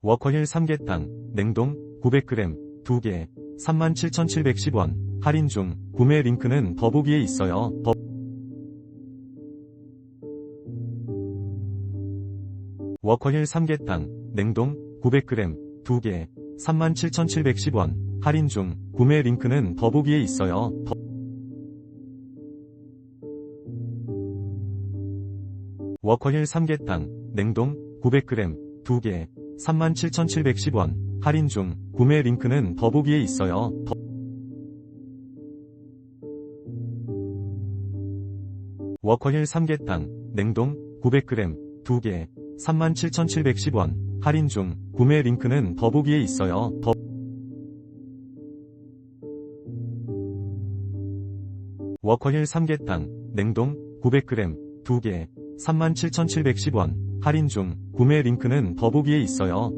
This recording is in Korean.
워커힐 삼계탕, 냉동, 900g, 2개, 37,710원, 할인 중, 구매 링크는 더보기에 있어요. 워커힐 삼계탕, 냉동, 900g, 2개, 37,710원, 할인 중, 구매 링크는 더보기에 있어요. 워커힐 삼계탕, 냉동, 900g, 2개, 37,710원, 할인 중, 구매 링크는 더보기에 있어요. 워커힐 삼계탕, 냉동, 900g, 2개, 37,710원, 할인 중, 구매 링크는 더보기에 있어요. 워커힐 삼계탕, 냉동, 900g, 2개, 37,710원, 할인 중, 구매 링크는 더보기에 있어요.